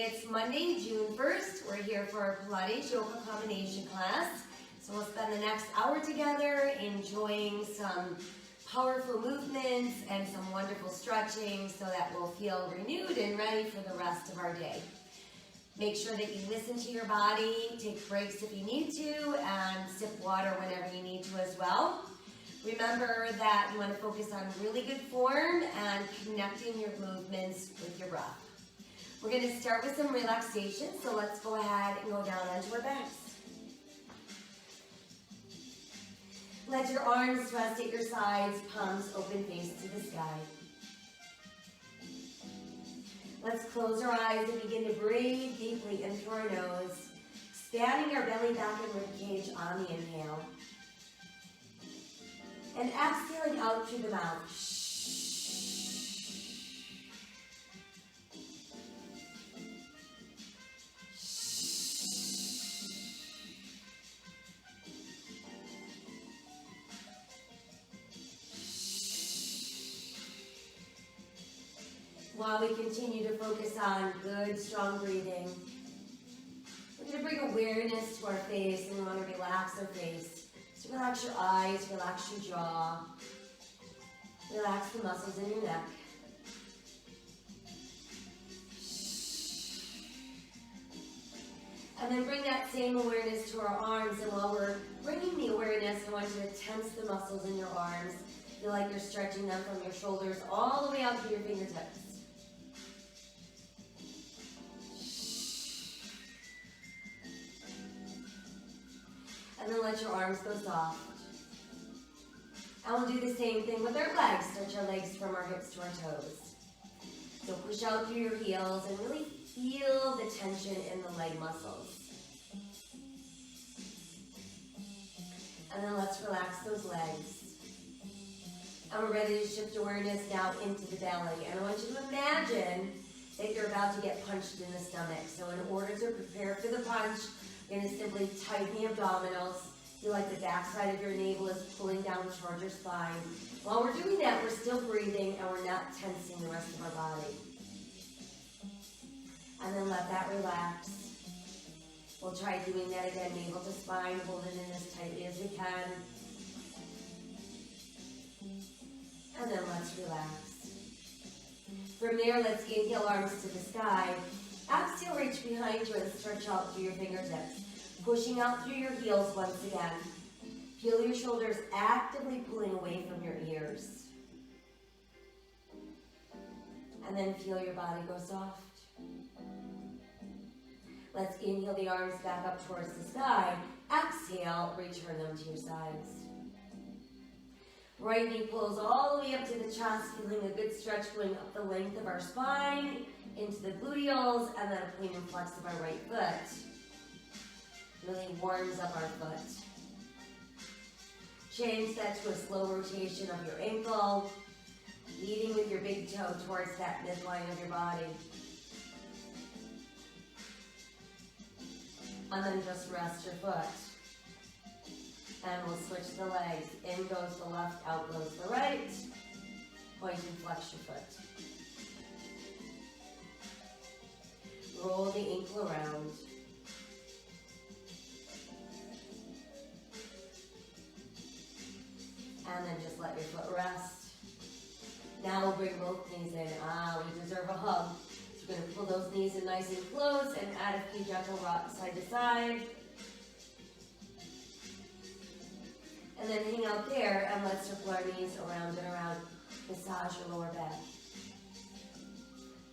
It's Monday, June 1st. We're here for our Pilates yoga combination class. So we'll spend the next hour together enjoying some powerful movements and some wonderful stretching so that we'll feel renewed and ready for the rest of our day. Make sure that you listen to your body, take breaks if you need to, and sip water whenever you need to as well. Remember that you want to focus on really good form and connecting your movements with your breath. We're going to start with some relaxation, so let's go ahead and go down onto our backs. Let your arms rest at your sides, palms open, face to the sky. Let's close our eyes and begin to breathe deeply in through our nose, expanding our belly back and ribcage on the inhale. And exhaling out through the mouth. While we continue to focus on good, strong breathing, we're going to bring awareness to our face, and we want to relax our face. So relax your eyes, relax your jaw, relax the muscles in your neck. And then bring that same awareness to our arms, and while we're bringing the awareness, I want you to tense the muscles in your arms. Feel like you're stretching them from your shoulders all the way out to your fingertips. And then let your arms go soft. And we'll do the same thing with our legs. Stretch our legs from our hips to our toes. So push out through your heels and really feel the tension in the leg muscles. And then let's relax those legs. And we're ready to shift awareness now into the belly. And I want you to imagine that you're about to get punched in the stomach. So in order to prepare for the punch, you're going to simply tighten the abdominals. Feel like the backside of your navel is pulling down towards your spine. While we're doing that, we're still breathing and we're not tensing the rest of our body. And then let that relax. We'll try doing that again, navel to spine, hold it in as tightly as we can. And then let's relax. From there, let's inhale, arms to the sky. Exhale, reach behind you and stretch out through your fingertips. Pushing out through your heels once again. Feel your shoulders actively pulling away from your ears. And then feel your body go soft. Let's inhale the arms back up towards the sky. Exhale, return them to your sides. Right knee pulls all the way up to the chest, feeling a good stretch going up the length of our spine, into the gluteals, and then a point and flex of our right foot. Really warms up our foot. Change that to a slow rotation of your ankle, leading with your big toe towards that midline of your body. And then just rest your foot. And we'll switch the legs. In goes the left, out goes the right. Point and flex your foot. Roll the ankle around. And then just let your foot rest. Now we'll bring both knees in. We deserve a hug. So we're going to pull those knees in nice and close and add a few gentle rocks side to side. And then hang out there and let's circle our knees around and around. Massage your lower back.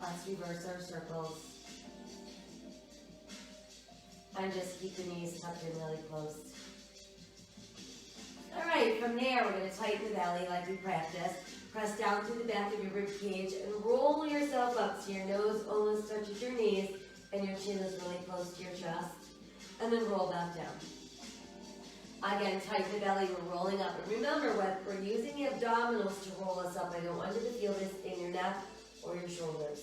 Let's reverse our circles. And just keep the knees tucked in really close. All right, from there, we're going to tighten the belly like we practiced. Press down through the back of your rib cage and roll yourself up so your nose almost touches your knees and your chin is really close to your chest. And then roll back down. Again, tighten the belly, we're rolling up. And remember, we're using the abdominals to roll us up. I don't want you to feel this in your neck or your shoulders.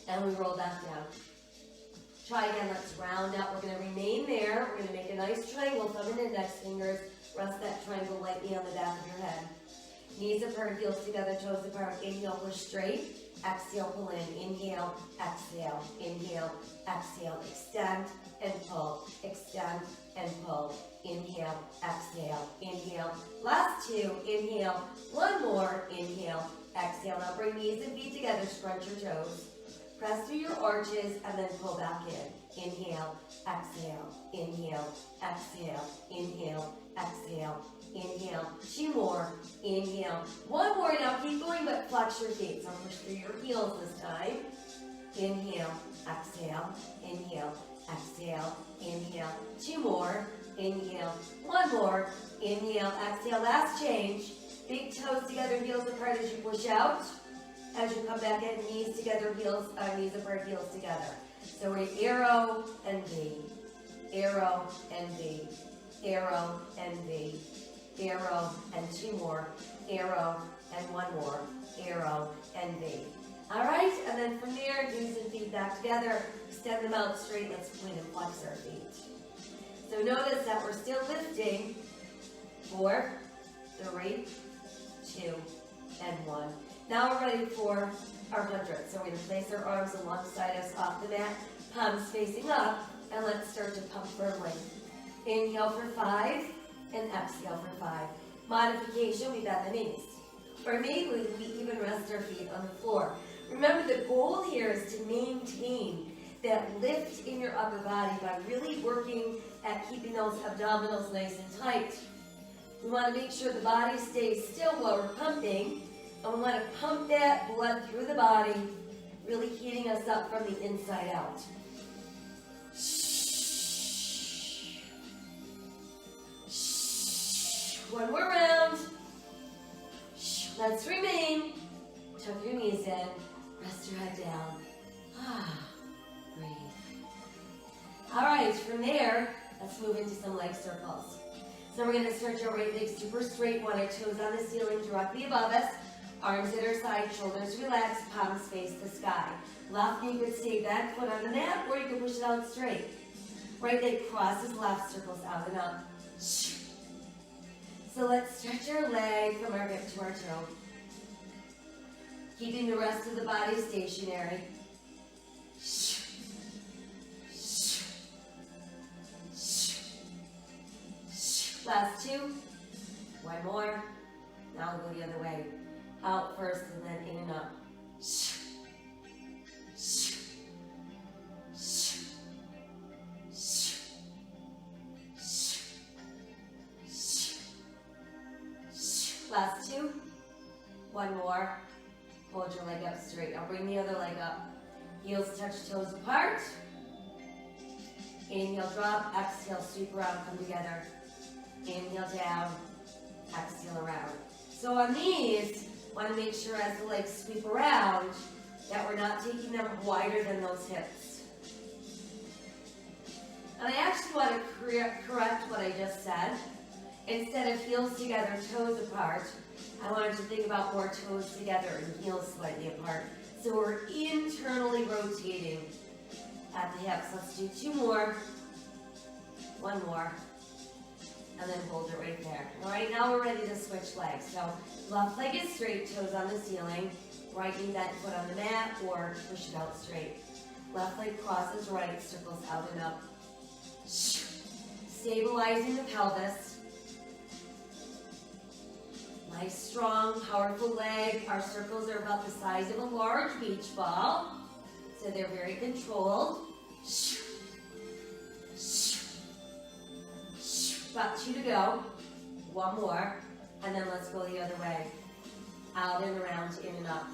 And we roll back down. Try again, let's round up. We're going to remain there. We're going to make a nice triangle, thumb and index fingers. Rest that triangle lightly on the back of your head. Knees apart, heels together, toes apart. Inhale, push straight. Exhale, pull in. Inhale, exhale, inhale, exhale. Extend and pull, extend and pull. Inhale, exhale, inhale. Last two, inhale. One more, inhale, exhale. Now bring knees and feet together, scrunch your toes. Press through your arches and then pull back in. Inhale, exhale, inhale, exhale, inhale, exhale, inhale. Two more, inhale. One more, now keep going, but flex your feet. So push through your heels this time. Inhale, exhale, inhale, exhale, inhale. Two more, inhale. One more, inhale, exhale. Last change. Big toes together, heels apart as you push out. As you come back in, knees together, heels, knees apart, heels together. So we're arrow and V, arrow and V, arrow and V, arrow and two more, arrow and one more, arrow and V. All right, and then from there, knees and feet back together, extend them out straight. Let's point and flex our feet. So notice that we're still lifting. 4, 3, 2, and 1. Now we're ready for our 100. So we're going to place our arms alongside us off the mat, palms facing up, and let's start to pump firmly. Inhale for 5, and exhale for 5. Modification, we bend the knees. Or maybe we even rest our feet on the floor. Remember, the goal here is to maintain that lift in your upper body by really working at keeping those abdominals nice and tight. We want to make sure the body stays still while we're pumping, and we want to pump that blood through the body, really heating us up from the inside out. One more round. Let's remain. Tuck your knees in. Rest your head down. Breathe. All right, from there, let's move into some leg circles. So we're going to stretch our right leg super straight, want our toes on the ceiling directly above us, arms at our side, shoulders relaxed, palms face the sky. Left knee could stay bent, foot on the mat, or you can push it out straight. Right leg crosses, left circles out and up. So let's stretch our leg from our hip to our toe, keeping the rest of the body stationary. Last two. One more. Now we'll go the other way. Out first and then in and up. Last two. One more. Hold your leg up straight. Now bring the other leg up. Heels touch toes apart. Inhale, drop. Exhale, sweep around, come together. Inhale down, exhale around. So on these, want to make sure as the legs sweep around that we're not taking them wider than those hips. And I actually want to correct what I just said. Instead of heels together, toes apart, I wanted to think about more toes together and heels slightly apart. So we're internally rotating at the hips. Let's do two more. One more. And then hold it right there. All right, now we're ready to switch legs. So left leg is straight, toes on the ceiling. Right knee bent, foot on the mat, or push it out straight. Left leg crosses right, circles out and up. Stabilizing the pelvis. Nice, strong, powerful leg. Our circles are about the size of a large beach ball. So they're very controlled. About 2 to go. One more. And then let's go the other way. Out and around, in and up.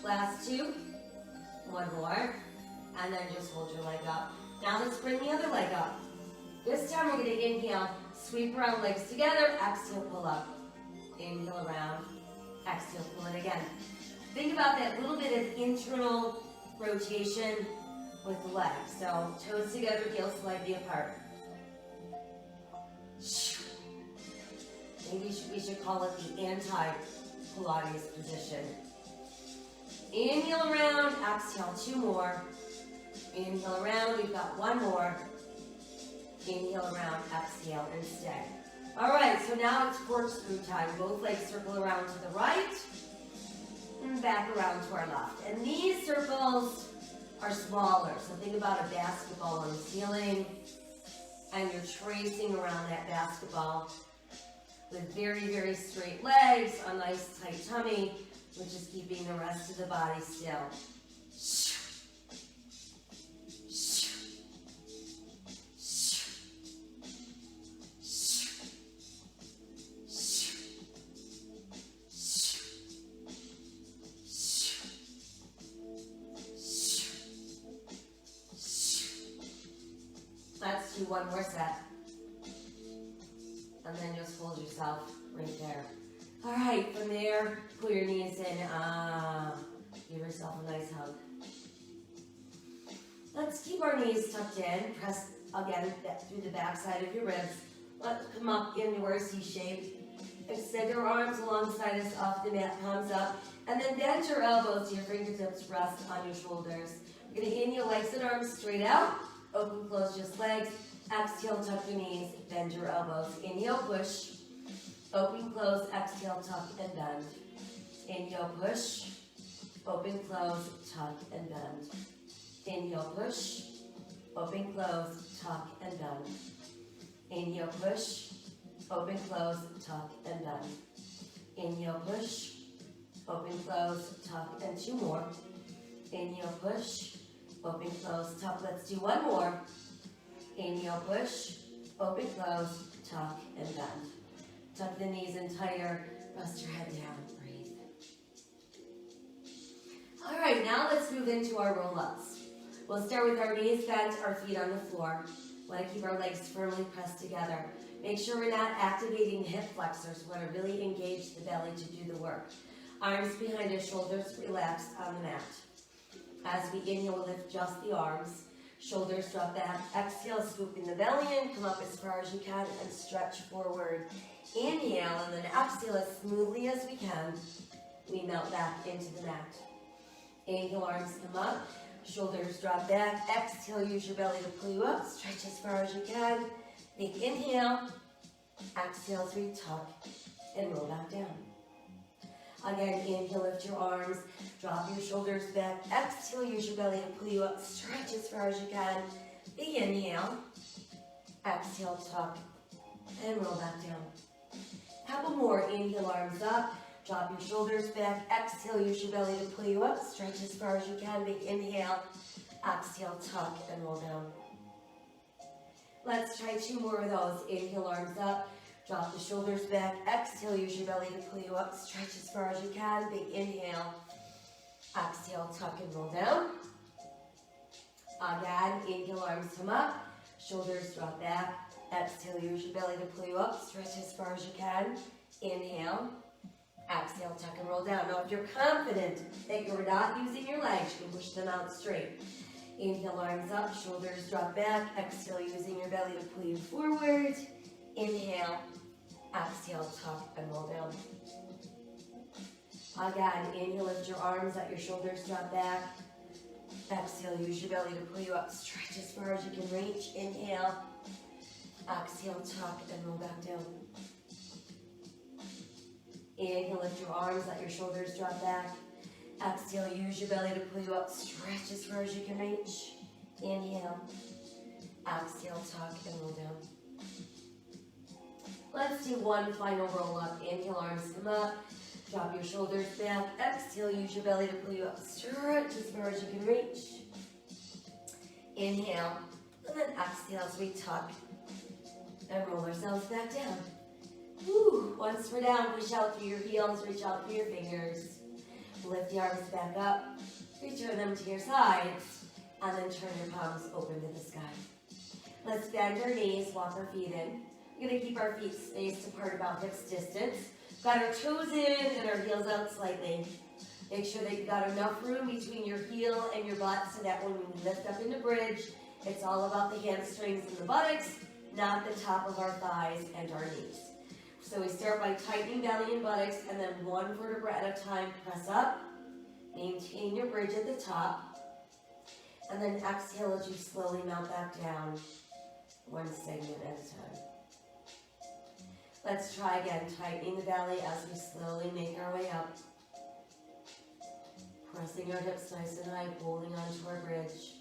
Last two. One more. And then just hold your leg up. Now let's bring the other leg up. This time we're going to inhale, sweep around, legs together, exhale, pull up. Inhale around, exhale, pull it again. Think about that little bit of internal rotation with the legs. So toes together, heels slightly apart. Maybe we should call it the anti-Pilates position. Inhale around, exhale, 2 more. Inhale around, we've got 1 more. Inhale around, exhale, and stay. All right, so now it's corkscrew time. Both legs circle around to the right and back around to our left. And these circles are smaller. So think about a basketball on the ceiling, and you're tracing around that basketball with very, very straight legs, a nice tight tummy, which is keeping the rest of the body still. Let's do 1 more set. And then just hold yourself right there. All right, from there, pull your knees in. Give yourself a nice hug. Let's keep our knees tucked in. Press again through the back side of your ribs. Let's come up into our C shape. Extend your arms alongside us off the mat, palms up. And then bend your elbows so your fingertips rest on your shoulders. We're going to inhale, legs and arms straight out. Open, close, just legs. Exhale, tuck your knees, bend your elbows. Inhale, push. Open, close, exhale, tuck and bend. Inhale, push. Open, close, tuck and bend. Inhale, push. Open, close, tuck and bend. Inhale, push. Open, close, tuck and bend. Inhale, push. Open, close, tuck, and 2 more. Inhale, push. Open, close, tuck. Let's do 1 more. Inhale, push. Open, close, tuck, and bend. Tuck the knees in tighter. Rest your head down. Breathe. All right, now let's move into our roll-ups. We'll start with our knees bent, our feet on the floor. We want to keep our legs firmly pressed together. Make sure we're not activating the hip flexors. We want to really engage the belly to do the work. Arms behind us, shoulders relaxed on the mat. As we inhale, lift just the arms. Shoulders drop back. Exhale, swooping the belly in. Come up as far as you can and stretch forward. Inhale, and then exhale as smoothly as we can. We melt back into the mat. Inhale, arms come up. Shoulders drop back. Exhale, use your belly to pull you up. Stretch as far as you can. Big inhale. Exhale as we tuck and roll back down. Again, inhale, lift your arms. Drop your shoulders back. Exhale, use your belly to pull you up. Stretch as far as you can. Big inhale. Exhale, tuck and roll back down. Couple more. Inhale, arms up. Drop your shoulders back. Exhale, use your belly to pull you up. Stretch as far as you can. Big inhale. Exhale, tuck and roll down. Let's try 2 more of those. Inhale, arms up. Drop the shoulders back. Exhale, use your belly to pull you up. Stretch as far as you can. Big inhale. Exhale, tuck and roll down. Again, inhale, arms come up. Shoulders drop back. Exhale, use your belly to pull you up. Stretch as far as you can. Inhale. Exhale, tuck and roll down. Now, if you're confident that you're not using your legs, you can push them out straight. Inhale, arms up. Shoulders drop back. Exhale, using your belly to pull you forward. Inhale. Exhale, tuck and roll down. Again, inhale, lift your arms, let your shoulders drop back. Exhale, use your belly to pull you up. Stretch as far as you can reach. Inhale. Exhale, tuck and roll back down. Inhale, lift your arms, let your shoulders drop back. Exhale, use your belly to pull you up. Stretch as far as you can reach. Inhale. Exhale, tuck and roll down. Let's do 1 final roll up. Inhale, arms come up. Drop your shoulders back. Exhale, use your belly to pull you up. Stretch as far as you can reach. Inhale. And then exhale as we tuck and roll ourselves back down. Woo. Once we're down, push out through your heels. Reach out through your fingers. Lift the arms back up. Return them to your sides. And then turn your palms open to the sky. Let's bend our knees, walk our feet in. We're going to keep our feet spaced apart about hips distance. Got our toes in and our heels out slightly. Make sure that you've got enough room between your heel and your butt so that when we lift up into bridge, it's all about the hamstrings and the buttocks, not the top of our thighs and our knees. So we start by tightening belly and buttocks, and then 1 vertebra at a time, press up Maintain your bridge at the top. And then exhale as you slowly melt back down, one segment at a time. Let's try again, tightening the belly as we slowly make our way up. Pressing our hips nice and high, holding onto our bridge.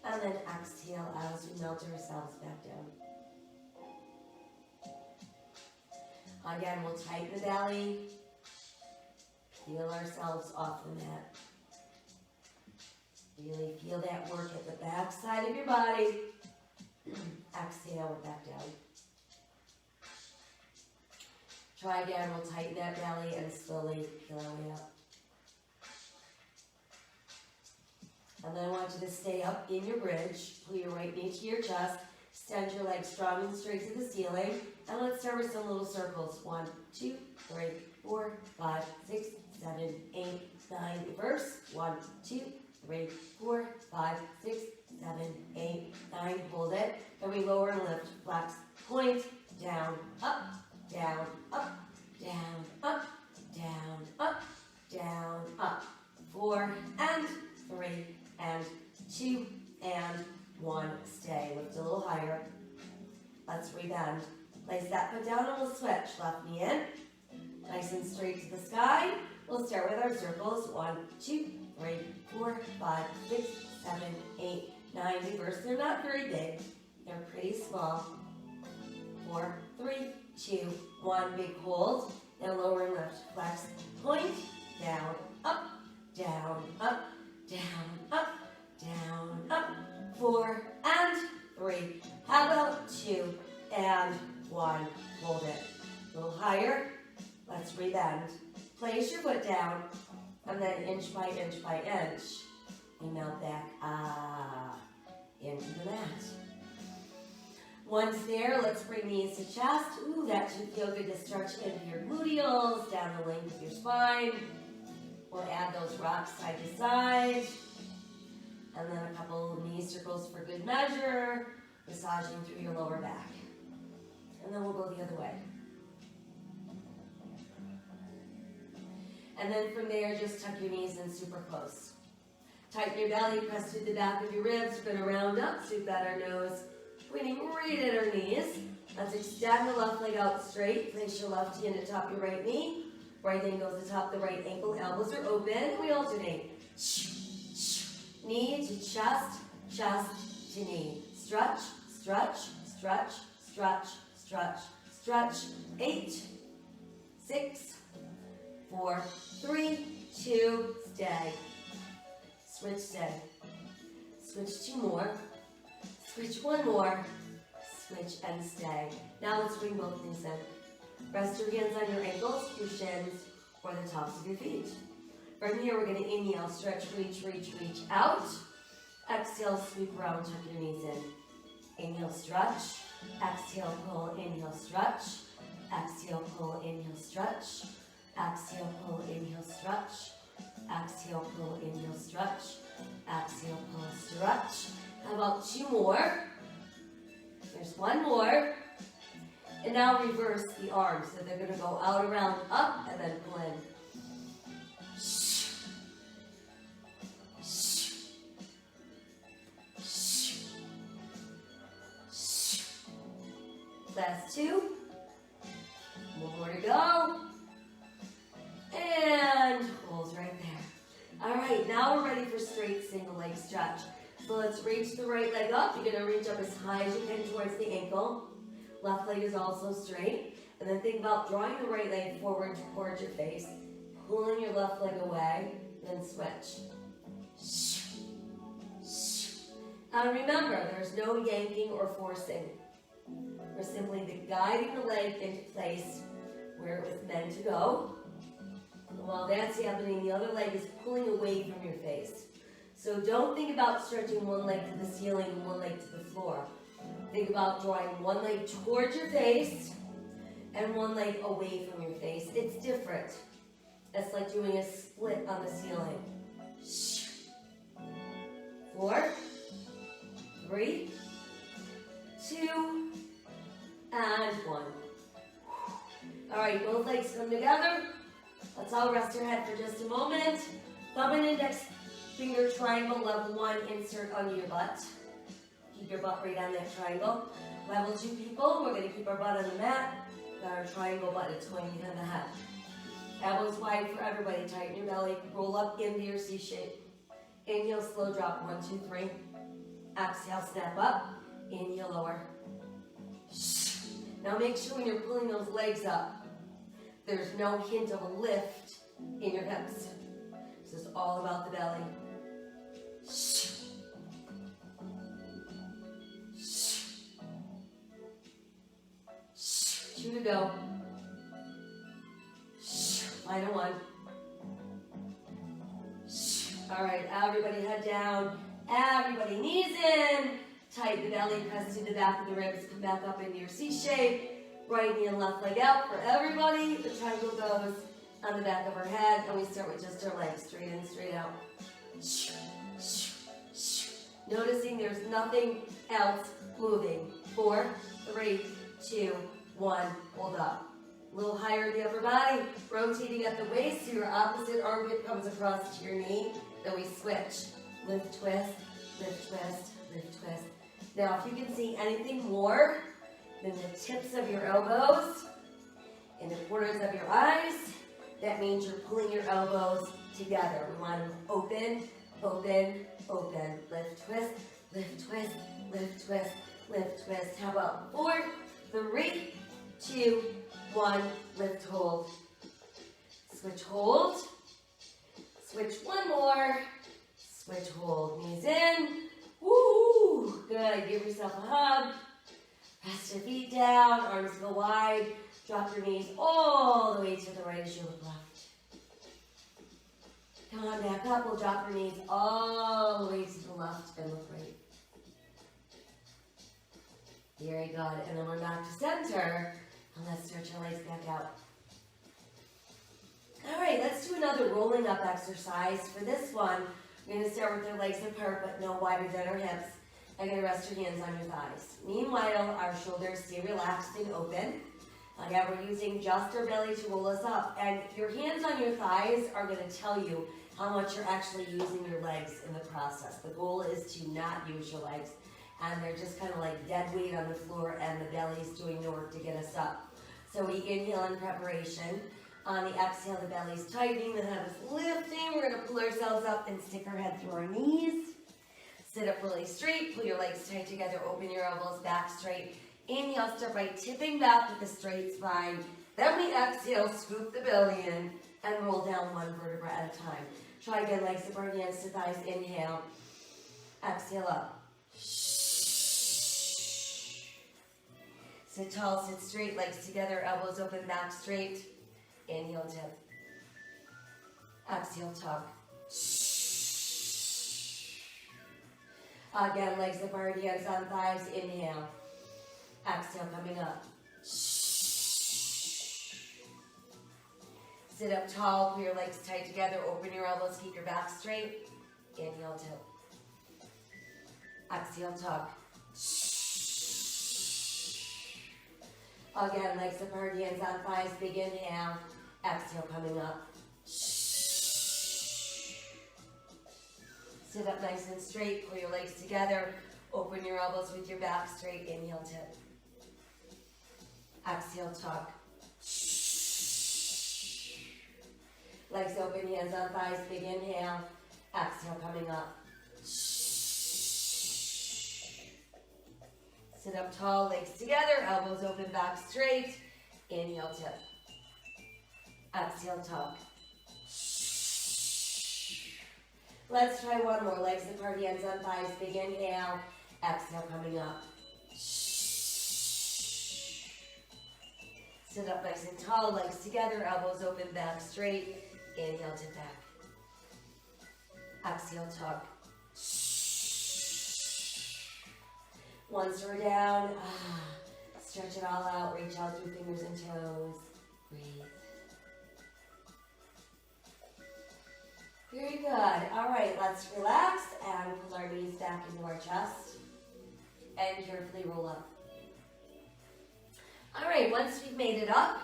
And then exhale as we melt ourselves back down. Again, we'll tighten the belly, peel ourselves off the mat. Really feel that work at the back side of your body. Exhale, back down. Try again, we'll tighten that belly and slowly peel our way up. And then I want you to stay up in your bridge. Pull your right knee to your chest. Extend your legs strong and straight to the ceiling. And let's start with some little circles. 1, 2, 3, 4, 5, 6, 7, 8, 9. Reverse. 1, 2, 3, 4, 5, 6, 7, 8, 9. Hold it. Then we lower and lift. Flex. Point. Down. Up. Down. Up. Down. Up. Down. Up. Down. Up. 4 and 3 and 2 and 1. Stay. Lift a little higher. Let's rebend. Place that foot down and we'll switch. Left knee in. Nice and straight to the sky. We'll start with our circles. 1, 2, 3, 4, 5, 6, 7, 8, 9. Reverse. They're not very big. They're pretty small. 4, 3, 2, 1. Big hold. Now lower and lift. Flex. Point. Down. Up. Down. Up. Down. Up. Down. Up. 4 and 3. How about 2 and 1? Hold it. A little higher. Let's rebend. Place your foot down, and then inch by inch by inch, we melt back into the mat. Once there, let's bring knees to chest. Ooh, that should feel good to stretch into your gluteals, down the length of your spine. We'll add those rocks side to side. And then a couple of knee circles for good measure, massaging through your lower back. And then we'll go the other way. And then from there, just tuck your knees in super close. Tighten your belly, press through the back of your ribs. We're going to round up, sweep out our nose, pointing right at our knees. Let's extend the left leg out straight. Place your left hand atop your right knee. Right hand goes atop the right ankle. Elbows are open. And we alternate. Knee to chest, chest to knee. Stretch, stretch, stretch, stretch, stretch, stretch. 8, 6, 4, 3, 2, stay. Switch, stay. Switch 2 more. Switch 1 more. Switch and stay. Now let's bring both knees in. Rest your hands on your ankles, your shins, or the tops of your feet. From here, we're going to inhale, stretch, reach, reach, reach out. Exhale, sweep around, tuck your knees in. Inhale, stretch. Exhale, pull, inhale, stretch. Exhale, pull, inhale, stretch. Exhale, pull, inhale, stretch. Exhale, pull, inhale, stretch. Exhale, pull, stretch. How about 2 more? There's 1 more. And now reverse the arms. So they're going to go out, around, up, and then pull in. Last 2. 1 more to go. And hold right there. All right, now we're ready for straight single leg stretch. So let's reach the right leg up. You're going to reach up as high as you can towards the ankle. Left leg is also straight. And then think about drawing the right leg forward towards your face, pulling your left leg away, then switch. And remember, there's no yanking or forcing. We're simply guiding the leg into place where it was meant to go. And while that's happening, the other leg is pulling away from your face. So don't think about stretching one leg to the ceiling and one leg to the floor. Think about drawing one leg towards your face and one leg away from your face. It's different. It's like doing a split on the ceiling. 4, 3, 2, and 1. All right, both legs come together. Let's Let's all rest our head for just a moment. Thumb and index finger triangle, level 1, insert under your butt. Keep your butt right on that triangle. Level 2 people, we're going to keep our butt on the mat. Got our triangle butt, it's going behind the head. Elbows wide for everybody, tighten your belly, roll up into your C shape. Inhale, slow drop, 1, 2, 3. Exhale, snap up, inhale, lower. Now make sure when you're pulling those legs up, there's no hint of a lift in your hips. This is all about the belly. 2 to go. Final 1. All right, everybody head down. Everybody knees in. Tighten the belly, press to the back of the ribs. Come back up into your C shape. Right knee and left leg out for everybody. The triangle goes on the back of our head, and we start with just our legs, straight in, straight out. Noticing there's nothing else moving. 4, 3, 2, 1, hold up. A little higher in the upper body, rotating at the waist so your opposite armpit comes across to your knee. Then we switch. Lift, twist, lift, twist, lift, twist. Now, if you can see anything more than the tips of your elbows and the corners of your eyes, that means you're pulling your elbows together. We want them open, open, open. Lift, twist, lift, twist, lift, twist, lift, twist. How about 4, 3, 2, 1, lift, hold. Switch, hold. Switch, 1 more. Switch, hold. Knees in. Woo! Good. Give yourself a hug. Press your feet down. Arms go wide. Drop your knees all the way to the right as you look left. Come on back up. We'll drop your knees all the way to the left and look right. Very good. And then we're back to center. And let's stretch our legs back out. All right, let's do another rolling up exercise. For this one, we're going to start with our legs apart, but no wider than our hips. I'm going to rest your hands on your thighs. Meanwhile, our shoulders stay relaxed and open. Again, we're using just our belly to roll us up. And your hands on your thighs are going to tell you how much you're actually using your legs in the process. The goal is to not use your legs. And they're just kind of like dead weight on the floor, and the belly's doing the work to get us up. So we inhale in preparation. On the exhale, the belly's tightening, the head is lifting. We're going to pull ourselves up and stick our head through our knees. Sit up really straight, pull your legs tight together, open your elbows back straight. Inhale, start by tipping back with a straight spine. Then we exhale, scoop the belly in, and roll down 1 vertebra at a time. Try again, legs apart, hands to thighs. Inhale, exhale up. Sit tall, sit straight, legs together, elbows open, back straight. Inhale, tip. Exhale, tug. Again, legs apart, hands on thighs. Inhale. Exhale, coming up. Sit up tall, pull your legs tight together, open your elbows, keep your back straight. Inhale, tip. Exhale, tug. Again, legs apart, hands on thighs, big inhale. Exhale, coming up. Sit up nice and straight, pull your legs together, open your elbows with your back straight. Inhale, tip. Exhale, tuck. Legs open, hands on thighs, big inhale. Exhale, coming up. Sit up tall, legs together, elbows open, back straight. Inhale, tip. Exhale, tuck. Let's try 1 more. Legs apart, hands on thighs, big inhale. Exhale, coming up. Sit up nice and tall, legs together, elbows open, back straight. Inhale, tip back. Exhale, tuck. Once we're down, stretch it all out, reach out through fingers and toes. Breathe. Very good. All right, let's relax and pull our knees back into our chest and carefully roll up. All right, once we've made it up,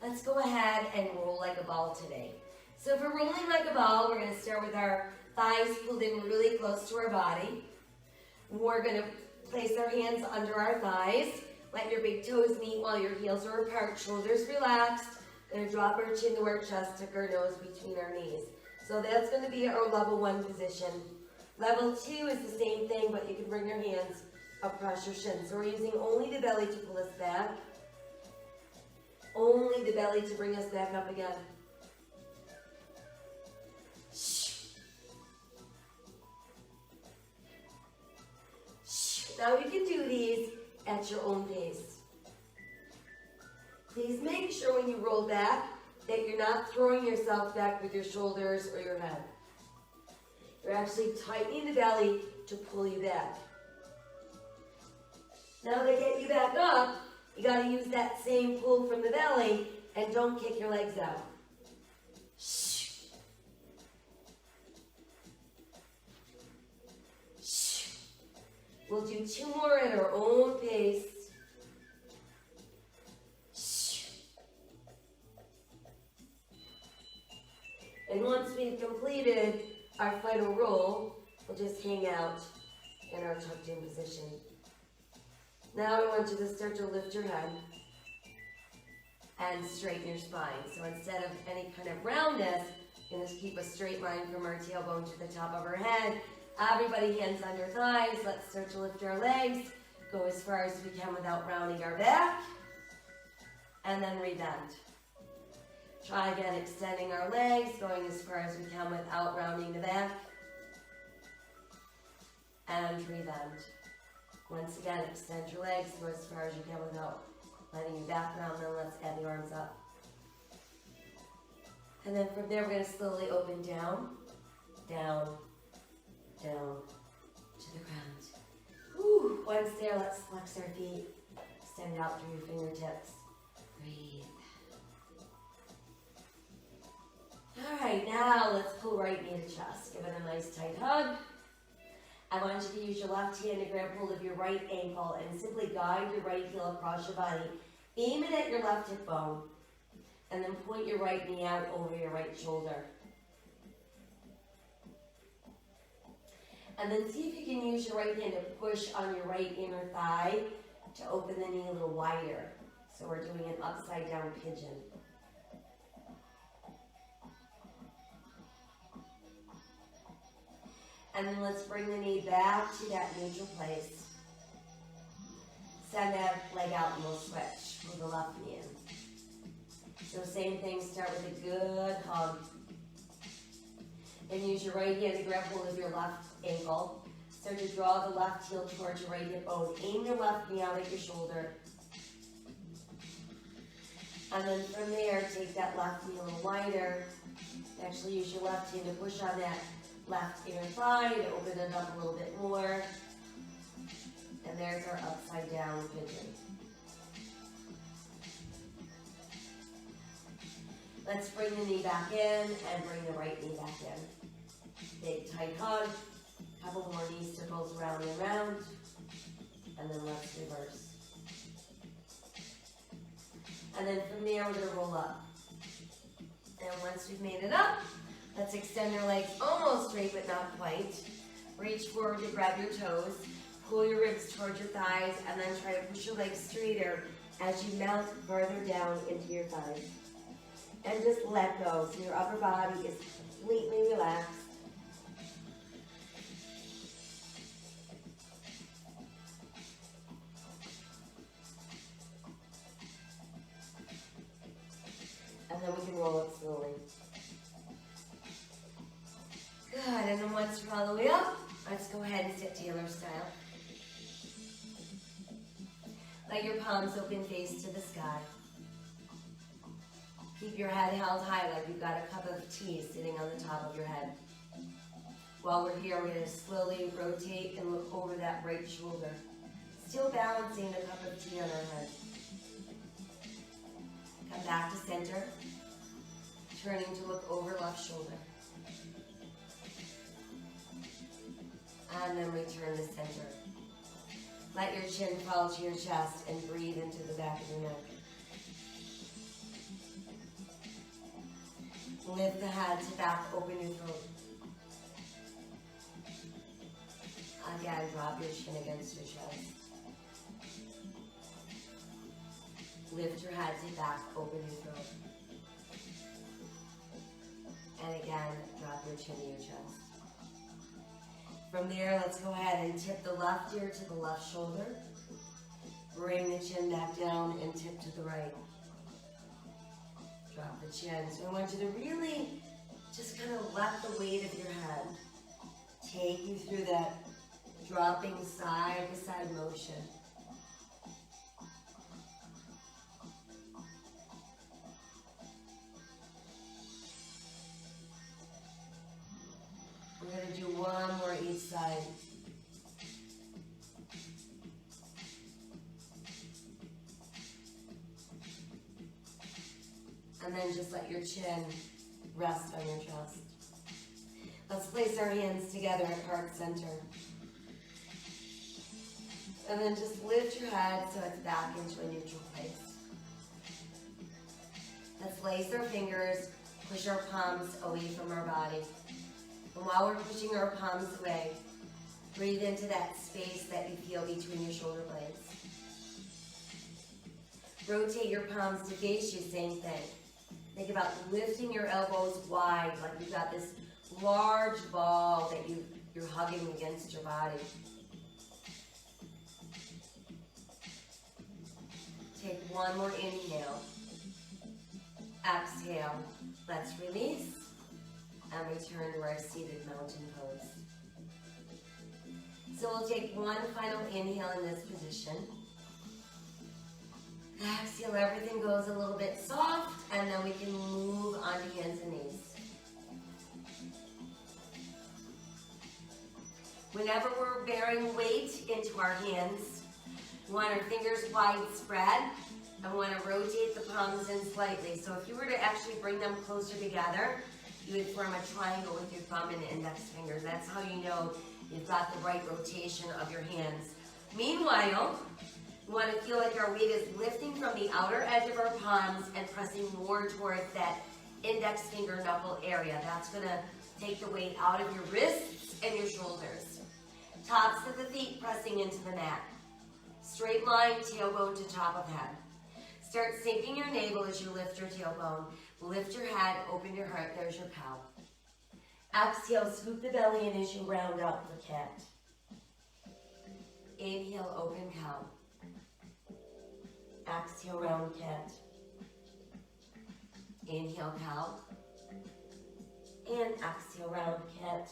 Let's go ahead and roll like a ball today. So if we're rolling like a ball, we're going to start with our thighs pulled in really close to our body. We're going to place our hands under our thighs. Let your big toes meet while your heels are apart, shoulders relaxed. Going to drop our chin to our chest, tuck our nose between our knees. So that's going to be our level 1 position. Level 2 is the same thing, but you can bring your hands across your shins. So we're using only the belly to pull us back. Only the belly to bring us back up again. Now you can do these at your own pace. Please make sure when you roll back that you're not throwing yourself back with your shoulders or your head. You're actually tightening the belly to pull you back. Now to get you back up, you got to use that same pull from the belly and don't kick your legs out. We'll do 2 more at our own pace. And once we've completed our final roll, we'll just hang out in our tucked in position. Now I want you to start to lift your head and straighten your spine. So instead of any kind of roundness, you're going to keep a straight line from our tailbone to the top of our head. Everybody hands on your thighs. Let's start to lift our legs. Go as far as we can without rounding our back. And then rebend. Try again, extending our legs, going as far as we can without rounding the back. And rebend. Once again, extend your legs, go as far as you can without letting your back round. Then let's add the arms up. And then from there, we're going to slowly open down, down, down to the ground. Whew. Once there, let's flex our feet. Extend out through your fingertips. Breathe. All right, now let's pull right knee to chest. Give it a nice tight hug. I want you to use your left hand to grab hold of your right ankle and simply guide your right heel across your body. Aim it at your left hip bone. And then point your right knee out over your right shoulder. And then see if you can use your right hand to push on your right inner thigh to open the knee a little wider. So we're doing an upside down pigeon. And then let's bring the knee back to that neutral place. Send that leg out and we'll switch with the left knee in. So same thing, start with a good hug. And use your right hand to grab hold of your left ankle. Start to draw the left heel towards your right hip bone. Aim your left knee out at your shoulder. And then from there, take that left knee a little wider. Actually use your left hand to push on that left inner thigh to open it up a little bit more. And there's our upside down pigeon. Let's bring the knee back in and bring the right knee back in. Big tight hug. Couple more knee circles round and round. And then let's reverse. And then from there, we're going to roll up. And once we've made it up, let's extend our legs almost straight, but not quite. Reach forward to grab your toes. Pull your ribs towards your thighs, and then try to push your legs straighter as you mount farther down into your thighs. And just let go, so your upper body is completely relaxed. And then we can roll up slowly. Good, and then once you're all the way up, let's go ahead and sit tailor style. Let your palms open, face to the sky. Keep your head held high like you've got a cup of tea sitting on the top of your head. While we're here, we're going to slowly rotate and look over that right shoulder. Still balancing the cup of tea on our head. Come back to center. Turning to look over left shoulder. And then return to center. Let your chin fall to your chest and breathe into the back of your neck. Lift the head to back, open your throat. Again, drop your chin against your chest. Lift your head to back, open your throat. And again, drop your chin to your chest. From there, let's go ahead and tip the left ear to the left shoulder. Bring the chin back down and tip to the right. Drop the chin. So I want you to really just kind of let the weight of your head take you through that dropping side to side motion. We're going to do one more each side. And then just let your chin rest on your chest. Let's place our hands together at heart center. And then just lift your head so it's back into a neutral place. Let's lace our fingers, push our palms away from our body. And while we're pushing our palms away, breathe into that space that you feel between your shoulder blades. Rotate your palms to face you, same thing. Think about lifting your elbows wide, like you've got this large ball that you're hugging against your body. Take one more inhale. Exhale. Let's release and return to our seated mountain pose. So we'll take one final inhale in this position. Exhale, everything goes a little bit soft, and then we can move onto hands and knees. Whenever we're bearing weight into our hands, we want our fingers wide spread, and we want to rotate the palms in slightly. So if you were to actually bring them closer together, you would form a triangle with your thumb and index fingers. That's how you know you've got the right rotation of your hands. Meanwhile, we want to feel like our weight is lifting from the outer edge of our palms and pressing more towards that index finger knuckle area. That's going to take the weight out of your wrists and your shoulders. Tops of the feet pressing into the mat. Straight line, tailbone to top of head. Start sinking your navel as you lift your tailbone. Lift your head, open your heart. There's your cow. Exhale, scoop the belly in as you round out the cat. Inhale, open cow. Exhale, round cat. Inhale, cow. And exhale, round cat.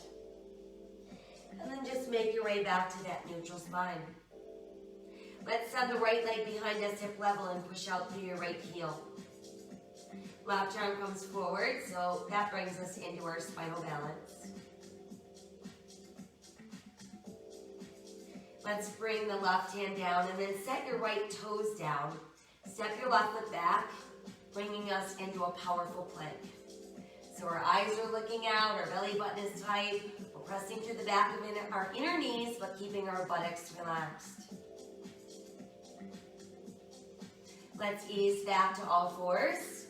And then just make your way back to that neutral spine. Let's send the right leg behind us, hip level, and push out through your right heel. Left arm comes forward, so that brings us into our spinal balance. Let's bring the left hand down and then set your right toes down. Step your left foot back, bringing us into a powerful plank. So our eyes are looking out, our belly button is tight, we're pressing through the back of our inner knees, but keeping our buttocks relaxed. Let's ease back to all fours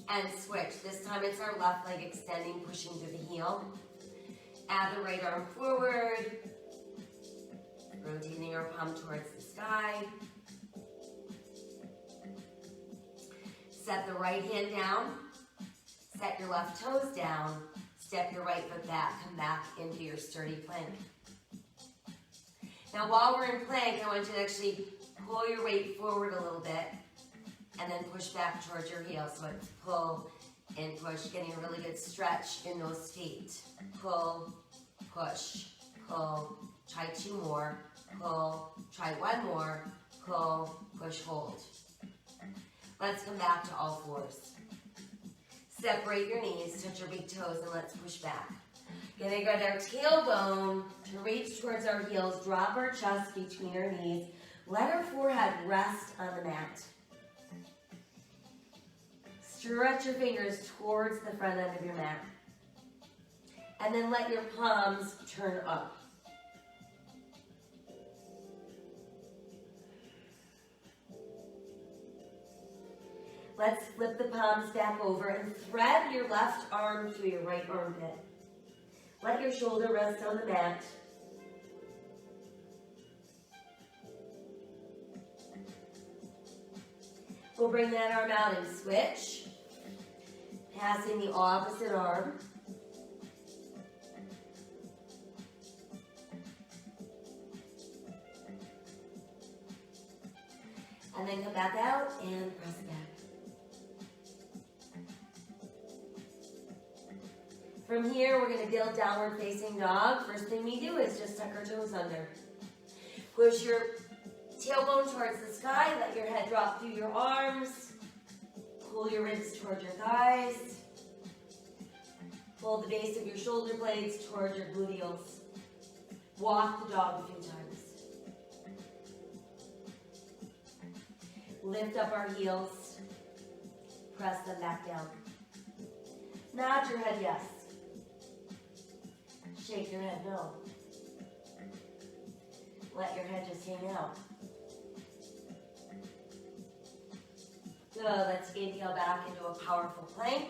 and switch. This time it's our left leg extending, pushing through the heel. Add the right arm forward, rotating our palm towards the sky. Set the right hand down, set your left toes down, step your right foot back, come back into your sturdy plank. Now while we're in plank, I want you to actually pull your weight forward a little bit and then push back towards your heels. So it's pull and push, getting a really good stretch in those feet. Pull, push, pull, try two more, pull, try one more, pull, push, hold. Let's come back to all fours. Separate your knees, touch your big toes, and let's push back. Gonna get our tailbone to reach towards our heels, drop our chest between our knees, let our forehead rest on the mat. Stretch your fingers towards the front end of your mat. And then let your palms turn up. Let's flip the palms back over and thread your left arm through your right armpit. Let your shoulder rest on the mat. We'll bring that arm out and switch, passing the opposite arm. And then come back out and press back. From here, we're going to build downward facing dog. First thing we do is just tuck our toes under. Push your tailbone towards the sky. Let your head drop through your arms. Pull your ribs towards your thighs. Pull the base of your shoulder blades towards your gluteals. Walk the dog a few times. Lift up our heels. Press them back down. Nod your head yes. Shake your head no. Let your head just hang out. Good. Let's inhale back into a powerful plank.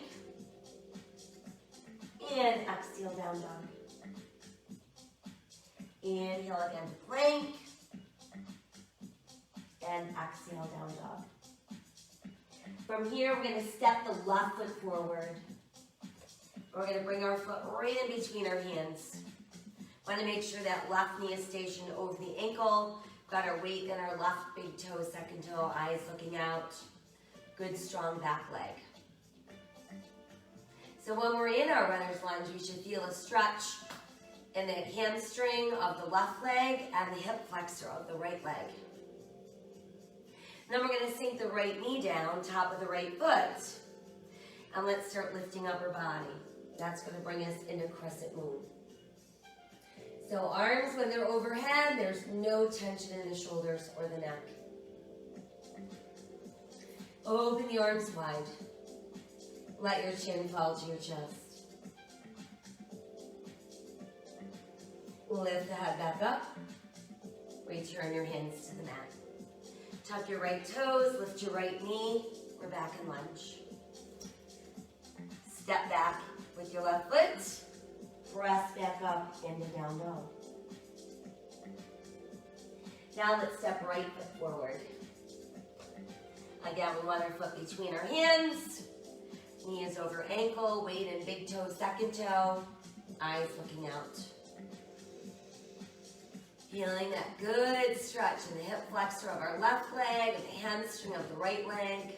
And exhale, down dog. Inhale again to plank. And exhale, down dog. From here, we're going to step the left foot forward. We're going to bring our foot right in between our hands. Want to make sure that left knee is stationed over the ankle. Got our weight in our left big toe, second toe, eyes looking out. Good, strong back leg. So when we're in our runner's lunge, we should feel a stretch in the hamstring of the left leg and the hip flexor of the right leg. Then we're going to sink the right knee down, top of the right foot. And let's start lifting up our body. That's going to bring us into crescent moon. So arms, when they're overhead, there's no tension in the shoulders or the neck. Open the arms wide. Let your chin fall to your chest. Lift the head back up. Return your hands to the mat. Tuck your right toes, lift your right knee. We're back in lunge. Step back with your left foot. Press back up into down dog. Now let's step right foot forward. Again, we want our foot between our hands. Knee is over ankle, weight in big toe, second toe. Eyes looking out. Feeling that good stretch in the hip flexor of our left leg and the hamstring of the right leg.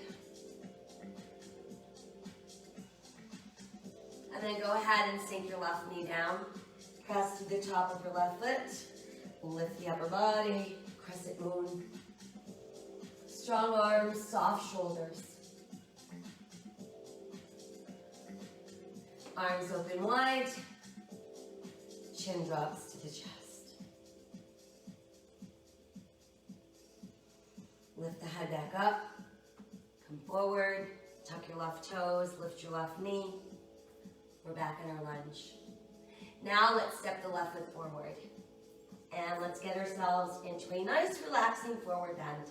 And then go ahead and sink your left knee down. Press to the top of your left foot. Lift the upper body. Crescent moon. Strong arms, soft shoulders. Arms open wide. Chin drops to the chest. Lift the head back up. Come forward. Tuck your left toes. Lift your left knee. We're back in our lunge. Now let's step the left foot forward. And let's get ourselves into a nice relaxing forward bend.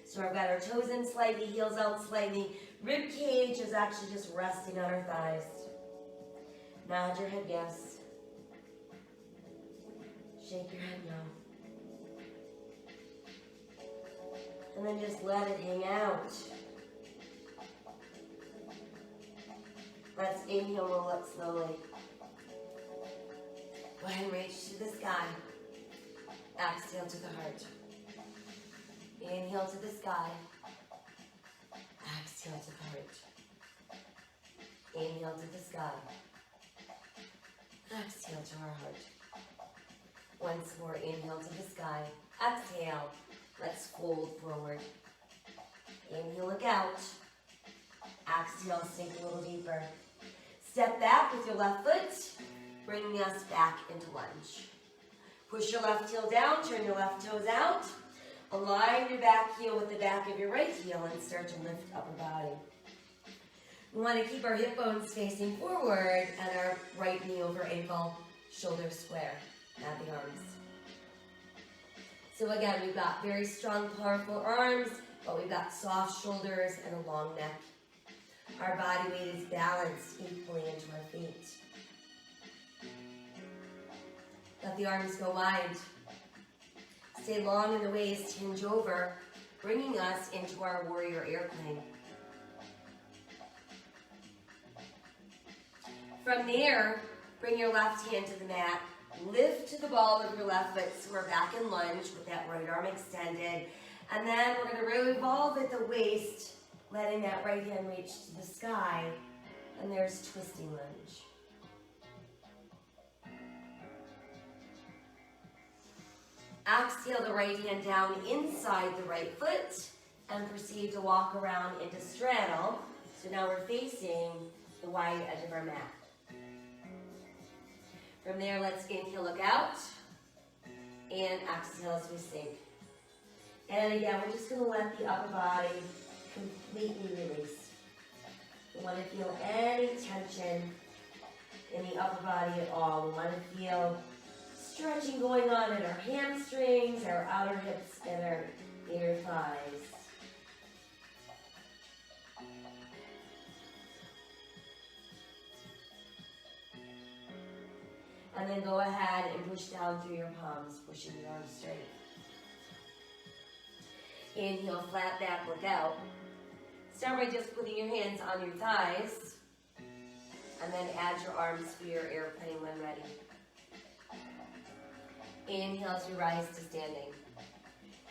So I've got our toes in slightly, heels out slightly. Rib cage is actually just resting on our thighs. Nod your head yes. Shake your head no. And then just let it hang out. Let's inhale, roll it slowly. Go ahead and reach to the sky. Exhale to the heart. Inhale to the sky. Exhale to the heart. Inhale to the sky. Exhale to our heart. Once more, inhale to the sky. Exhale. Let's fold forward. Inhale, look out. Exhale, sink a little deeper. Step back with your left foot, bringing us back into lunge. Push your left heel down, turn your left toes out. Align your back heel with the back of your right heel and start to lift upper body. We want to keep our hip bones facing forward and our right knee over ankle, shoulders square at the arms. So again, we've got very strong, powerful arms, but we've got soft shoulders and a long neck. Our body weight is balanced equally into our feet. Let the arms go wide. Stay long in the waist, hinge over, bringing us into our warrior airplane. From there, bring your left hand to the mat. Lift to the ball of your left foot, so we're back in lunge with that right arm extended. And then we're going to revolve at the waist, letting that right hand reach to the sky. And there's twisting lunge. Exhale the right hand down inside the right foot and proceed to walk around into straddle. So now we're facing the wide edge of our mat. From there, let's inhale, look out, and exhale as we sink. And again, we're just going to let the upper body completely release. We want to feel any tension in the upper body at all. We want to feel stretching going on in our hamstrings, our outer hips, and our inner thighs. And then go ahead and push down through your palms, pushing your arms straight. Inhale, flat back, look out. Start by just putting your hands on your thighs, and then add your arms for your airplane when ready. Inhale as we rise to standing.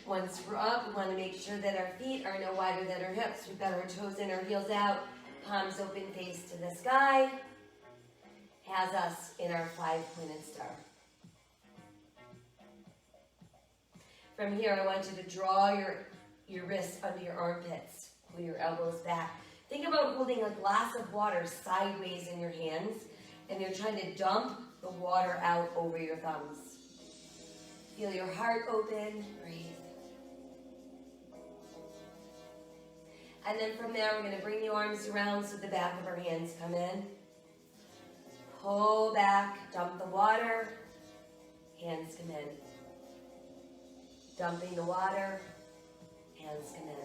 Once we're up, we want to make sure that our feet are no wider than our hips. We've got our toes in, our heels out, palms open, face to the sky. Has us in our 5-pointed star. From here, I want you to draw your wrists under your armpits. Pull your elbows back. Think about holding a glass of water sideways in your hands, and you're trying to dump the water out over your thumbs. Feel your heart open. Breathe. And then from there, we're going to bring the arms around so the back of our hands come in. Pull back, dump the water, hands come in. Dumping the water, hands come in.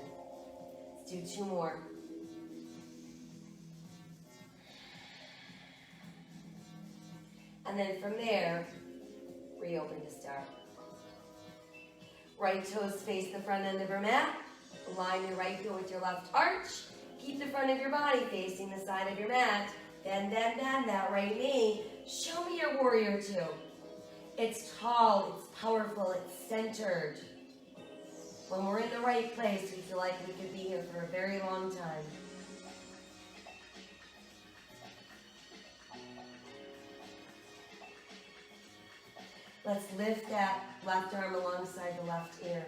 Let's do 2 more. And then from there, reopen to start. Right toes face the front end of our mat. Align your right heel with your left arch. Keep the front of your body facing the side of your mat. Bend, bend, bend that right knee. Show me your warrior 2. It's tall, it's powerful, it's centered. When we're in the right place, we feel like we could be here for a very long time. Let's lift that left arm alongside the left ear.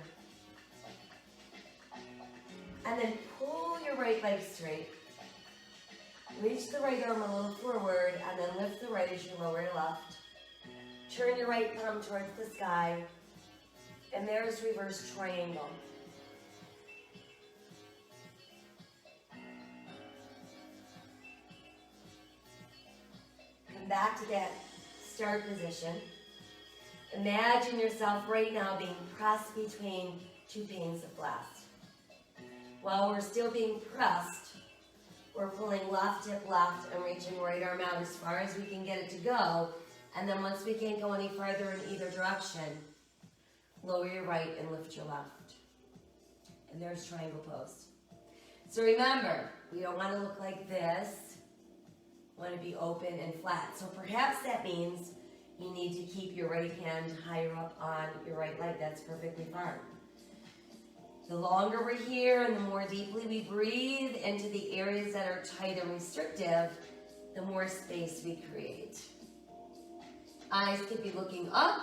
And then pull your right leg straight. Reach the right arm a little forward, and then lift the right as you lower your left. Turn your right palm towards the sky, and there's reverse triangle. Come back to that start position. Imagine yourself right now being pressed between 2 panes of glass. While we're still being pressed, we're pulling left hip left and reaching right arm out as far as we can get it to go. And then once we can't go any farther in either direction, lower your right and lift your left. And there's triangle pose. So remember, we don't want to look like this. We want to be open and flat. So perhaps that means you need to keep your right hand higher up on your right leg. That's perfectly fine. The longer we're here and the more deeply we breathe into the areas that are tight and restrictive, the more space we create. Eyes could be looking up,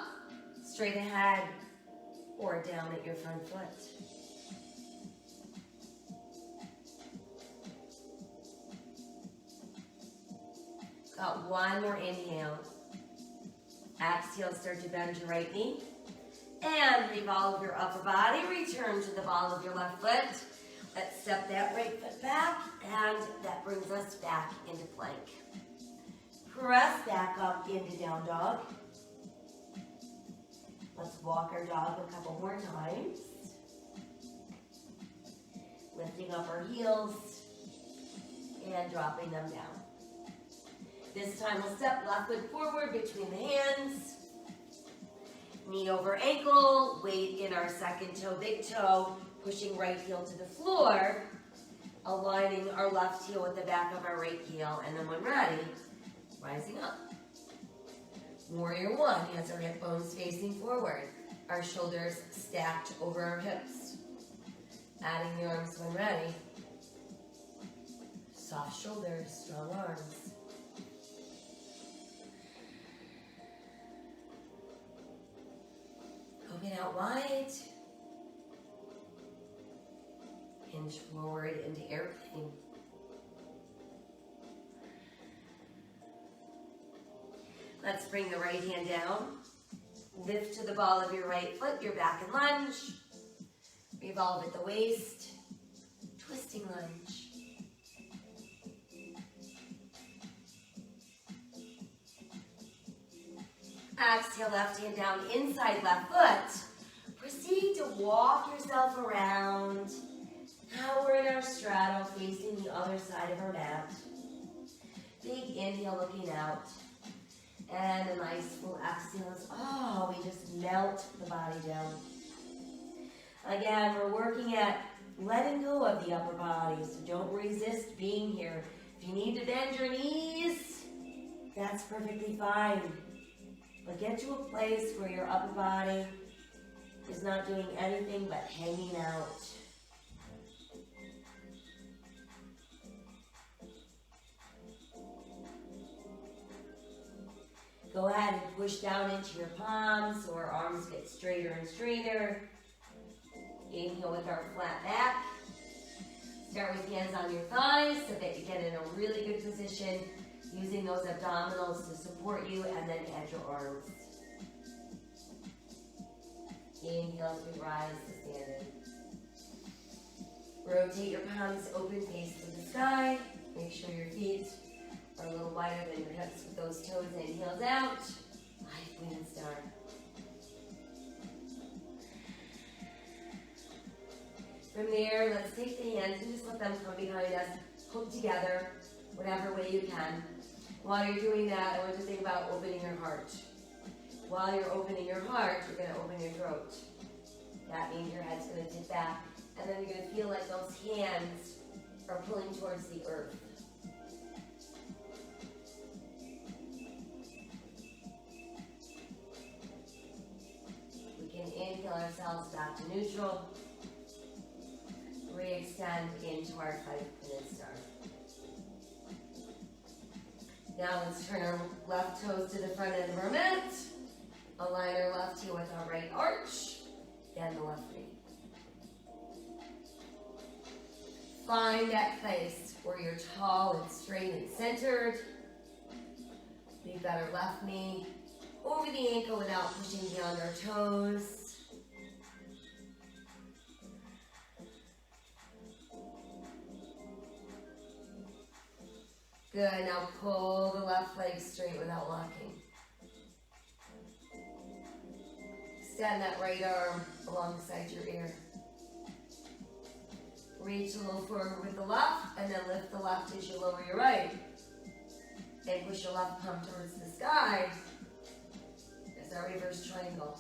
straight ahead, or down at your front foot. Got 1 more inhale. Exhale, start to bend your right knee. And revolve your upper body. Return to the ball of your left foot. Let's step that right foot back, and that brings us back into plank. Press back up into down dog. Let's walk our dog a couple more times. Lifting up our heels and dropping them down. This time we'll step left foot forward between the hands. Knee over ankle, weight in our second toe, big toe, pushing right heel to the floor, aligning our left heel with the back of our right heel, and then when ready, rising up. Warrior one has our hip bones facing forward, our shoulders stacked over our hips. Adding the arms when ready. Soft shoulders, strong arms. Open out wide. Hinge forward into airplane. Let's bring the right hand down. Lift to the ball of your right foot, your back in lunge. Revolve at the waist. Twisting lunge. Exhale, left hand down inside left foot. Proceed to walk yourself around. Now we're in our straddle, facing the other side of our mat. Big inhale, looking out. And a nice full exhale. We just melt the body down. Again, we're working at letting go of the upper body, so don't resist being here. If you need to bend your knees, that's perfectly fine. But get to a place where your upper body is not doing anything but hanging out. Go ahead and push down into your palms so our arms get straighter and straighter. Inhale with our flat back. Start with hands on your thighs so that you get in a really good position, using those abdominals to support you, and then add your arms. Inhale as we rise to standing. Rotate your palms open, face to the sky. Make sure your feet are a little wider than your hips with those toes in, heels out. High Queen Star. From there, let's take the hands and just let them come behind us, hook together, whatever way you can. While you're doing that, I want you to think about opening your heart. While you're opening your heart, you're going to open your throat. That means your head's going to tip back, and then you're going to feel like those hands are pulling towards the earth. We can inhale ourselves back to neutral. Re-extend into our 5-minute start. Now let's turn our left toes to the front end of our mat. Align our left heel with our right arch. Bend the left knee. Find that place where you're tall and straight and centered. We've got our left knee over the ankle without pushing beyond our toes. Good, now pull the left leg straight without locking. Extend that right arm alongside your ear. Reach a little forward with the left, and then lift the left as you lower your right. And push your left palm towards the sky. That's our reverse triangle.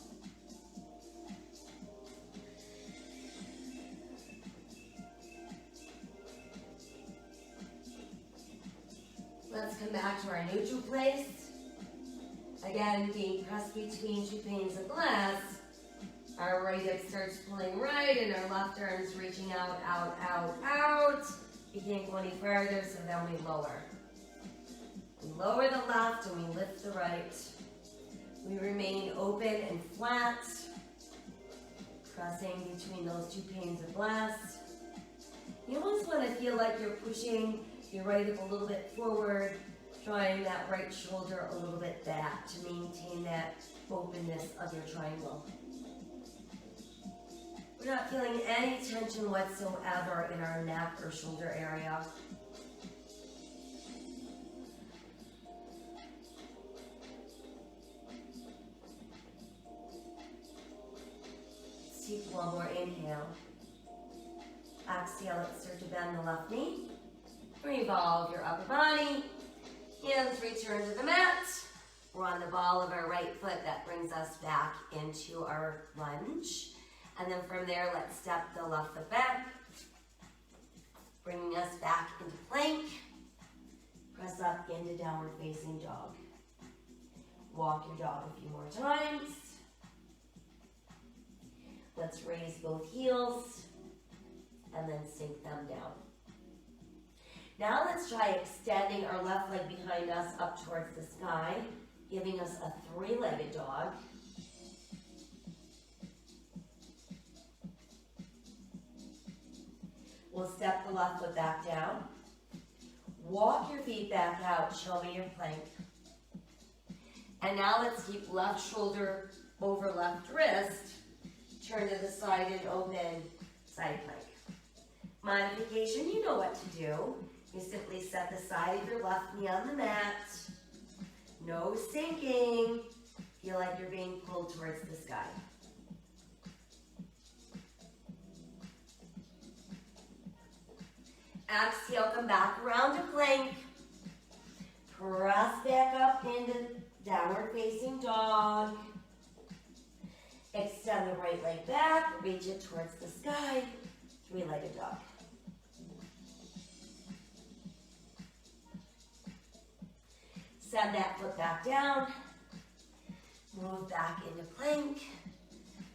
Let's come back to our neutral place. Again, being pressed between two panes of glass. Our right hip starts pulling right, and our left arm's reaching out, out, out, out. You can't go any further, so then we lower. We lower the left, and we lift the right. We remain open and flat, pressing between those two panes of glass. You almost want to feel like you're pushing your right hip a little bit forward, drawing that right shoulder a little bit back to maintain that openness of your triangle. We're not feeling any tension whatsoever in our neck or shoulder area. Let's take one more inhale. Exhale, let's start to bend the left knee. Revolve your upper body. Hands return to the mat. We're on the ball of our right foot. That brings us back into our lunge. And then from there, let's step the left foot back, bringing us back into plank. Press up into downward facing dog. Walk your dog a few more times. Let's raise both heels and then sink them down. Now let's try extending our left leg behind us up towards the sky, giving us a three-legged dog. We'll step the left foot back down. Walk your feet back out. Show me your plank. And now let's keep left shoulder over left wrist. Turn to the side and open side plank. Modification, you know what to do. You simply set the side of your left knee on the mat. No sinking. Feel like you're being pulled towards the sky. Exhale, come back around to plank. Press back up into downward facing dog. Extend the right leg back, reach it towards the sky. Three-legged dog. Send that foot back down. Move back into plank.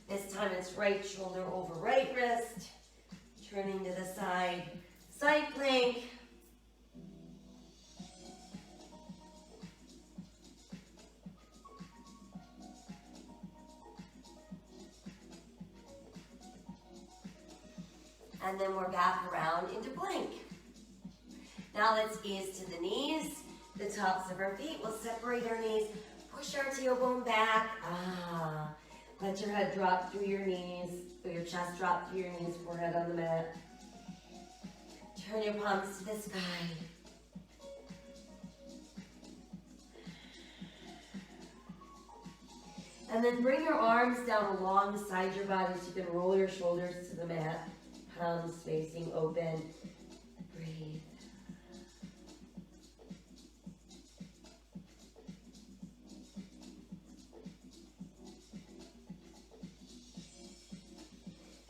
This time it's right shoulder over right wrist. Turning to the side, side plank. And then we're back around into plank. Now let's gaze to the knees, the tops of our feet. We'll separate our knees, push our tailbone back. Let your head drop through your knees, or your chest drop through your knees, forehead on the mat. Turn your palms to the sky. And then bring your arms down alongside your body so you can roll your shoulders to the mat. Palms facing open. Breathe.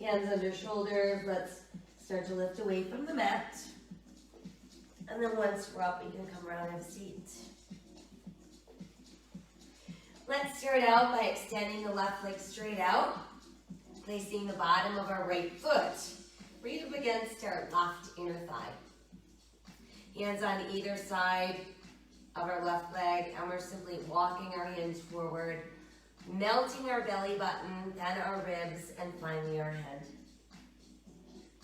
Hands under shoulders. Let's start to lift away from the mat. And then once we're up, you can come around and have a seat. Let's start out by extending the left leg straight out, placing the bottom of our right foot right up against our left inner thigh. Hands on either side of our left leg, and we're simply walking our hands forward, melting our belly button, then our ribs, and finally our head.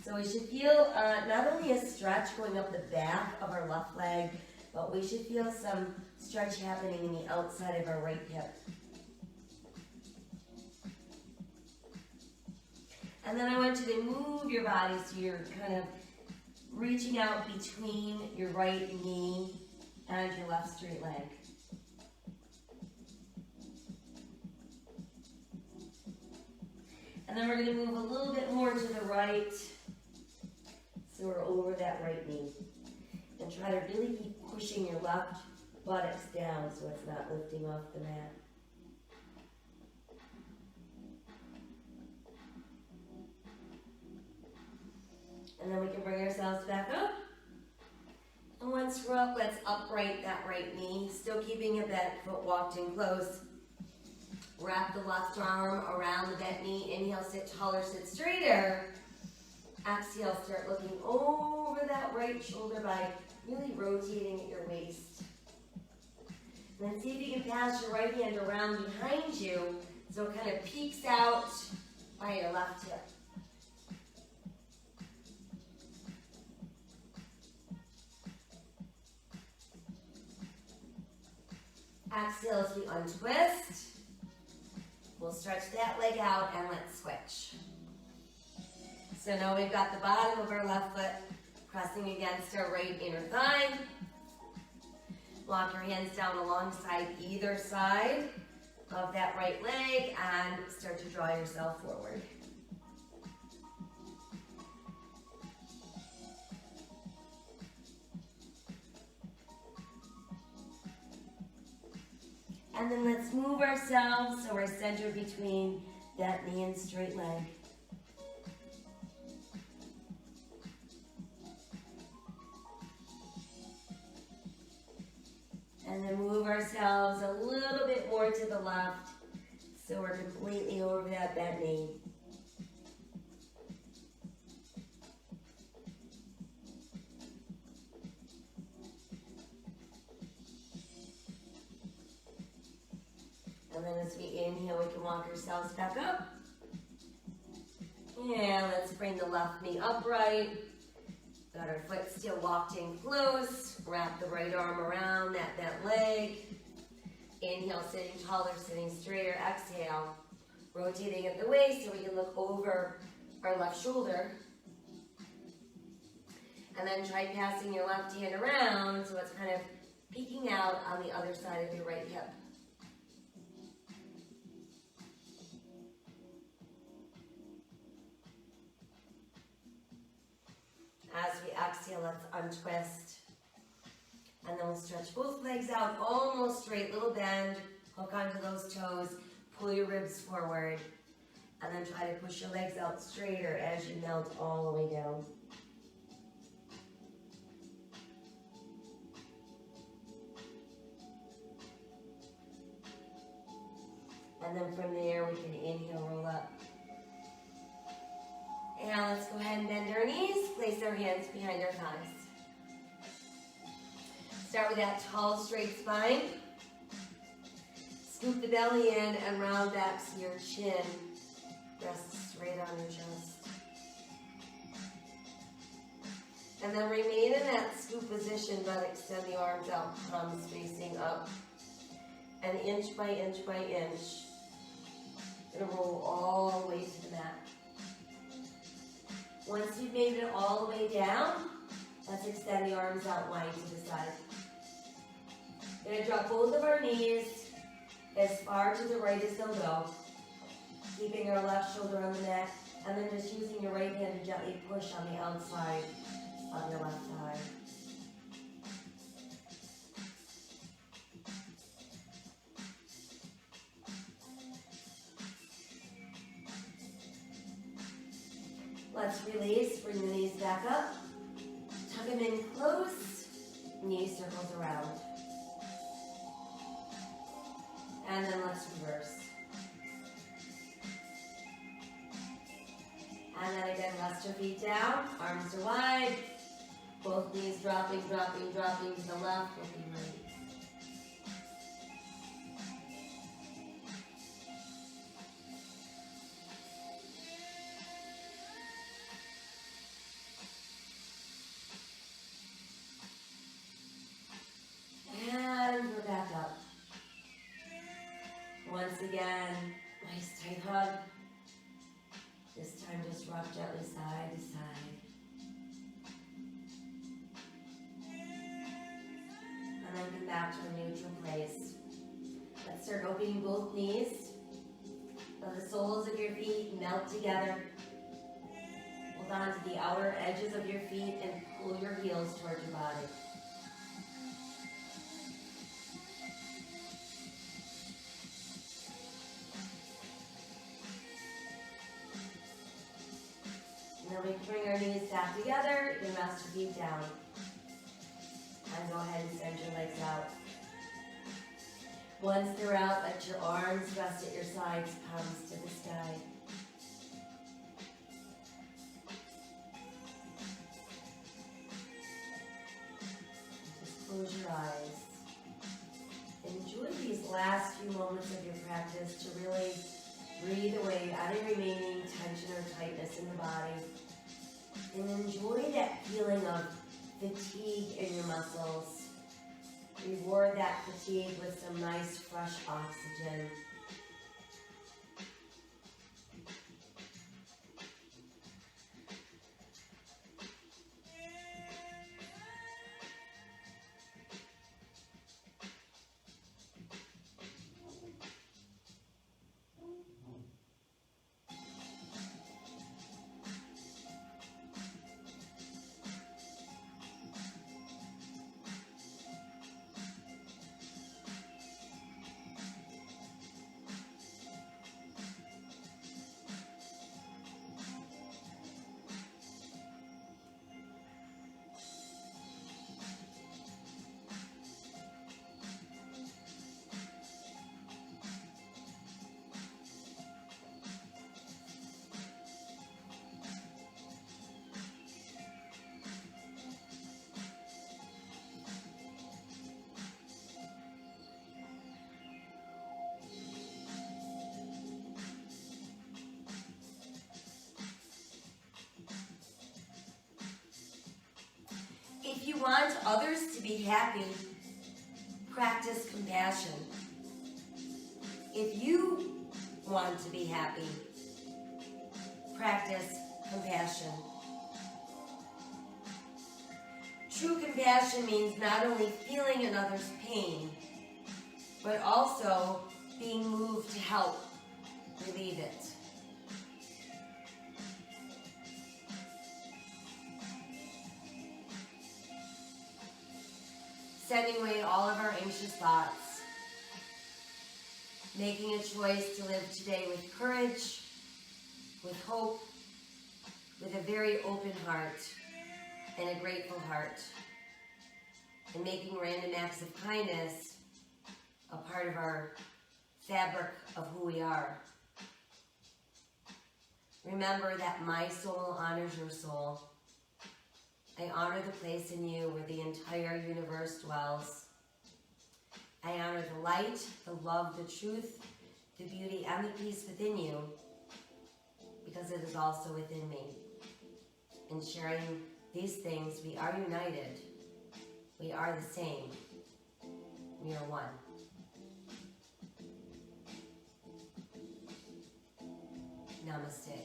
So we should feel not only a stretch going up the back of our left leg, but we should feel some stretch happening in the outside of our right hip. And then I want you to move your body so you're kind of reaching out between your right knee and your left straight leg. And then we're going to move a little bit more to the right, so we're over that right knee. And try to really keep pushing your left buttocks down so it's not lifting off the mat. And then we can bring ourselves back up. And once we're up, let's upright that right knee, still keeping a bent foot walked in close. Wrap the left arm around the bent knee. Inhale, sit taller, sit straighter. Exhale, start looking over that right shoulder by really rotating at your waist. And then see if you can pass your right hand around behind you so it kind of peeks out by your left hip. Exhale as we untwist. We'll stretch that leg out and let's switch. So now we've got the bottom of our left foot pressing against our right inner thigh. Walk your hands down alongside either side of that right leg and start to draw yourself forward. And then let's move ourselves so we're centered between that knee and straight leg. And then move ourselves a little bit more to the left so we're completely over that bent knee. And then as we inhale, we can walk ourselves back up. And let's bring the left knee upright. Got our foot still locked in close. Wrap the right arm around that bent leg. Inhale, sitting taller, sitting straighter. Exhale, rotating at the waist so we can look over our left shoulder. And then try passing your left hand around so it's kind of peeking out on the other side of your right hip. As we exhale, let's untwist. And then we'll stretch both legs out, almost straight, little bend. Hook onto those toes, pull your ribs forward. And then try to push your legs out straighter as you melt all the way down. And then from there, we can inhale, roll up. And let's go ahead and bend our knees, place our hands behind our thighs. Start with that tall, straight spine. Scoop the belly in and round back so your chin rests straight on your chest. And then remain in that scoop position, but extend the arms out, palms facing up. And inch by inch by inch, gonna roll all the way to the mat. Once you've made it all the way down, let's extend the arms out wide to the side. We're gonna drop both of our knees as far to the right as they'll go, keeping our left shoulder on the mat, and then just using your right hand to gently push on the outside of your left thigh. Let's release, bring the knees back up, tuck them in close, knee circles around. And then let's reverse. And then again, rest your feet down, arms are wide, both knees dropping, dropping, dropping to the left, looking right. And we're back up. Once again, nice tight hug. This time just rock gently side to side. And then come back to a neutral place. Let's start opening both knees. Let the soles of your feet melt together. Hold on to the outer edges of your feet and pull your heels towards your body. And then we can bring our knees back together. You can rest your feet down. And go ahead and send your legs out. Once they're out, let your arms rest at your sides, palms to the sky. Just close your eyes. Enjoy these last few moments of your practice to really breathe away any remaining tension or tightness in the body. And enjoy that feeling of fatigue in your muscles. Reward that fatigue with some nice fresh oxygen. want others to be happy, practice compassion. If you want to be happy, practice compassion. True compassion means not only feeling another's pain, but also being moved to help relieve it. Sending away all of our anxious thoughts. Making a choice to live today with courage, with hope, with a very open heart and a grateful heart. And making random acts of kindness a part of our fabric of who we are. Remember that my soul honors your soul. I honor the place in you where the entire universe dwells. I honor the light, the love, the truth, the beauty, and the peace within you, because it is also within me. In sharing these things, we are united. We are the same. We are one. Namaste.